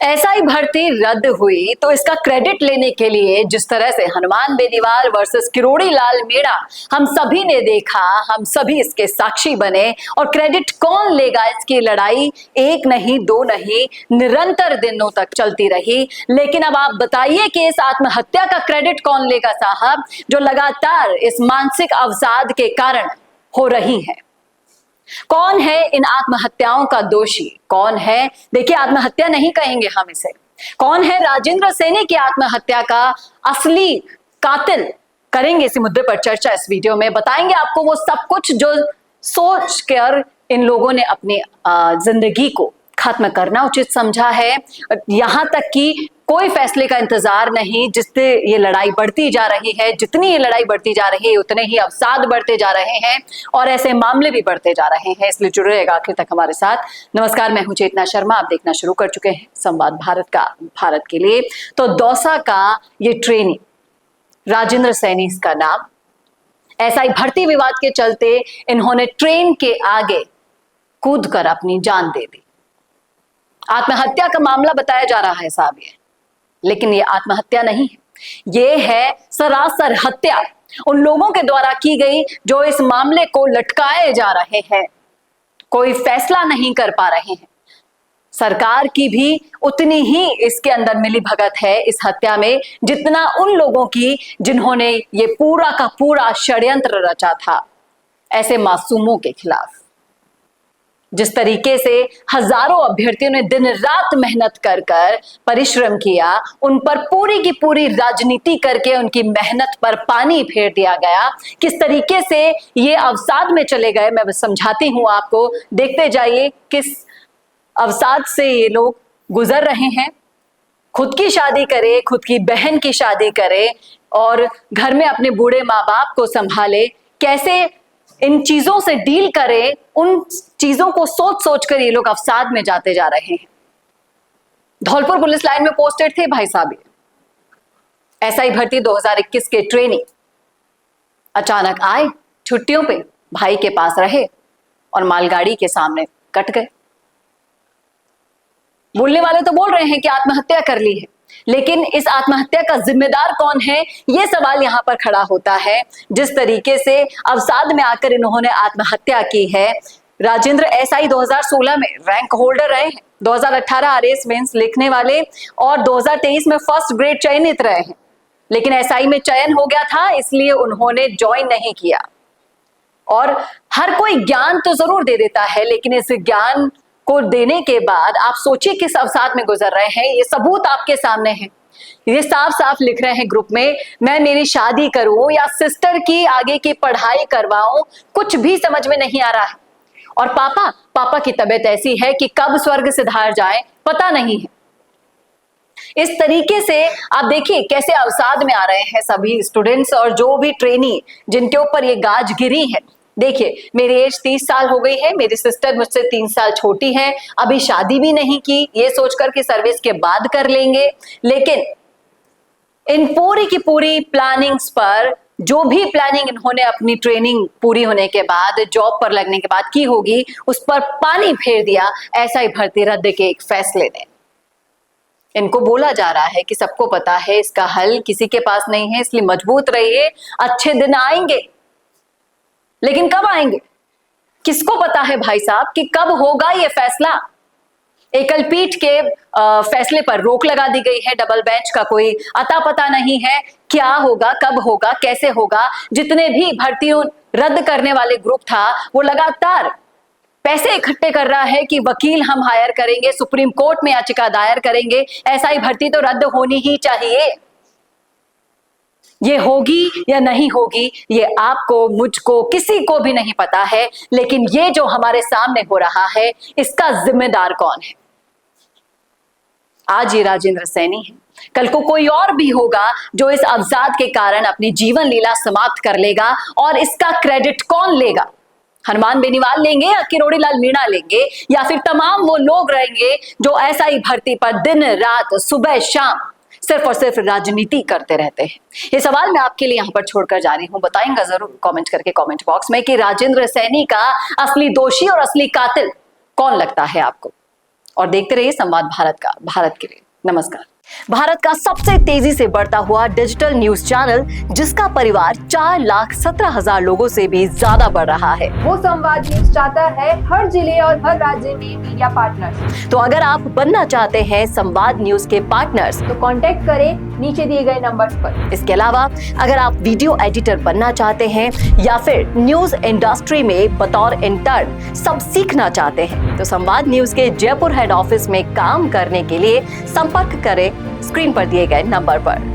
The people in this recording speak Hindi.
एसआई भर्ती रद्द हुई तो इसका क्रेडिट लेने के लिए जिस तरह से हनुमान बेनीवाल वर्सेस किरोड़ी लाल मीणा हम सभी ने देखा, हम सभी इसके साक्षी बने। और क्रेडिट कौन लेगा, इसकी लड़ाई एक नहीं दो नहीं निरंतर दिनों तक चलती रही। लेकिन अब आप बताइए कि इस आत्महत्या का क्रेडिट कौन लेगा साहब, जो लगातार इस मानसिक अवसाद के कारण हो रही है। कौन है इन आत्महत्याओं का दोषी, कौन है, देखिए आत्महत्या नहीं कहेंगे हम इसे, कौन है राजेंद्र सैनी की आत्महत्या का असली कातिल। करेंगे इसी मुद्दे पर चर्चा इस वीडियो में, बताएंगे आपको वो सब कुछ जो सोच कर इन लोगों ने अपनी जिंदगी को खत्म करना उचित समझा है। यहां तक कि कोई फैसले का इंतजार नहीं, जिससे ये लड़ाई बढ़ती जा रही है, जितनी ये लड़ाई बढ़ती जा रही है उतने ही अवसाद बढ़ते जा रहे हैं और ऐसे मामले भी बढ़ते जा रहे हैं। इसलिए जुड़े रहेगा आखिर तक हमारे साथ। नमस्कार, मैं हूं चेतना शर्मा, आप देखना शुरू कर चुके हैं संवाद भारत का, भारत के लिए। तो दौसा का ये ट्रेनी राजेंद्र सैनी इसका नाम, एसआई भर्ती विवाद के चलते इन्होंने ट्रेन के आगे कूदकर अपनी जान दे दी। आत्महत्या का मामला बताया जा रहा है साहब ये, लेकिन ये आत्महत्या नहीं है, ये है सरासर हत्या उन लोगों के द्वारा की गई जो इस मामले को लटकाए जा रहे हैं, कोई फैसला नहीं कर पा रहे हैं। सरकार की भी उतनी ही इसके अंदर मिली भगत है इस हत्या में जितना उन लोगों की जिन्होंने ये पूरा का पूरा षड्यंत्र रचा था ऐसे मासूमों के खिलाफ। जिस तरीके से हजारों अभ्यर्थियों ने दिन रात मेहनत कर कर परिश्रम किया, उन पर पूरी की पूरी राजनीति करके उनकी मेहनत पर पानी फेर दिया गया, किस तरीके से ये अवसाद में चले गए मैं समझाती हूं आपको। देखते जाइए किस अवसाद से ये लोग गुजर रहे हैं। खुद की शादी करे, खुद की बहन की शादी करे और घर में अपने बूढ़े माँ बाप को संभाले, कैसे इन चीजों से डील करें, उन चीजों को सोच सोच कर ये लोग अवसाद में जाते जा रहे हैं। धौलपुर पुलिस लाइन में पोस्टेड थे भाई साहब, एसआई भर्ती 2021 के ट्रेनी अचानक आए, छुट्टियों पे भाई के पास रहे और मालगाड़ी के सामने कट गए। बोलने वाले तो बोल रहे हैं कि आत्महत्या कर ली है, लेकिन इस आत्महत्या का जिम्मेदार कौन है, यह सवाल यहां पर खड़ा होता है। जिस तरीके से अवसाद में आकर इन्होंने आत्महत्या की है। राजेंद्र एसआई 2016 में रैंक होल्डर रहे हैं, 2018 आरएएस मेंस लिखने वाले और 2023 में फर्स्ट ग्रेड चयनित रहे हैं, लेकिन एसआई में चयन हो गया था इसलिए उन्होंने ज्वाइन नहीं किया। और हर कोई ज्ञान तो जरूर दे देता है, लेकिन इस ज्ञान को देने के बाद आप सोचिए किस अवसाद में गुजर रहे हैं। ये सबूत आपके सामने है, ये साफ साफ लिख रहे हैं ग्रुप में, मैं मेरी शादी करूं या सिस्टर की आगे की पढ़ाई करवाऊं, कुछ भी समझ में नहीं आ रहा है। और पापा की तबीयत ऐसी है कि कब स्वर्ग सिधार जाए पता नहीं है। इस तरीके से आप देखिए कैसे अवसाद में आ रहे हैं सभी स्टूडेंट्स और जो भी ट्रेनी जिनके ऊपर ये गाज गिरी है। देखिए मेरी एज 30 साल हो गई है, मेरी सिस्टर मुझसे 3 साल छोटी है, अभी शादी भी नहीं की, ये सोचकर कि सर्विस के बाद कर लेंगे। लेकिन इन पूरी की पूरी प्लानिंग्स पर, जो भी प्लानिंग इन्होंने अपनी ट्रेनिंग पूरी होने के बाद, जॉब पर लगने के बाद की होगी, उस पर पानी फेर दिया एसआई भर्ती रद्द के एक फैसले ने। इनको बोला जा रहा है कि सबको पता है इसका हल किसी के पास नहीं है, इसलिए मजबूत रहिए, अच्छे दिन आएंगे। लेकिन कब आएंगे, किसको पता है भाई साहब कि कब होगा ये फैसला। एकल पीठ के फैसले पर रोक लगा दी गई है, डबल बेंच का कोई अता पता नहीं है, क्या होगा, कब होगा, कैसे होगा। जितने भी भर्तियों रद्द करने वाले ग्रुप था वो लगातार पैसे इकट्ठे कर रहा है कि वकील हम हायर करेंगे, सुप्रीम कोर्ट में याचिका दायर करेंगे, एसआई भर्ती तो रद्द होनी ही चाहिए। ये होगी या नहीं होगी ये आपको, मुझको, किसी को भी नहीं पता है, लेकिन ये जो हमारे सामने हो रहा है इसका जिम्मेदार कौन है। आज ये राजेंद्र सैनी है, कल को कोई और भी होगा जो इस अवसाद के कारण अपनी जीवन लीला समाप्त कर लेगा, और इसका क्रेडिट कौन लेगा। हनुमान बेनीवाल लेंगे या किरोड़ी लाल मीणा लेंगे, या फिर तमाम वो लोग रहेंगे जो एसआई भर्ती पर दिन रात सुबह शाम सिर्फ और सिर्फ राजनीति करते रहते हैं। ये सवाल मैं आपके लिए यहां पर छोड़कर जा रही हूं, बताएंगा जरूर कमेंट करके कमेंट बॉक्स में कि राजेंद्र सैनी का असली दोषी और असली कातिल कौन लगता है आपको। और देखते रहिए संवाद भारत के लिए। नमस्कार। भारत का सबसे तेजी से बढ़ता हुआ डिजिटल न्यूज चैनल, जिसका परिवार 4,17,000 लोगों से भी ज्यादा बढ़ रहा है, वो संवाद न्यूज चाहता है हर जिले और हर राज्य में मीडिया पार्टनर्स। तो अगर आप बनना चाहते हैं संवाद न्यूज के पार्टनर्स, तो कांटेक्ट करें नीचे दिए गए नंबर पर। इसके अलावा अगर आप वीडियो एडिटर बनना चाहते हैं या फिर न्यूज इंडस्ट्री में बतौर इंटर्न सब सीखना चाहते हैं, तो संवाद न्यूज के जयपुर हेड ऑफिस में काम करने के लिए संपर्क करें स्क्रीन पर दिए गए नंबर पर।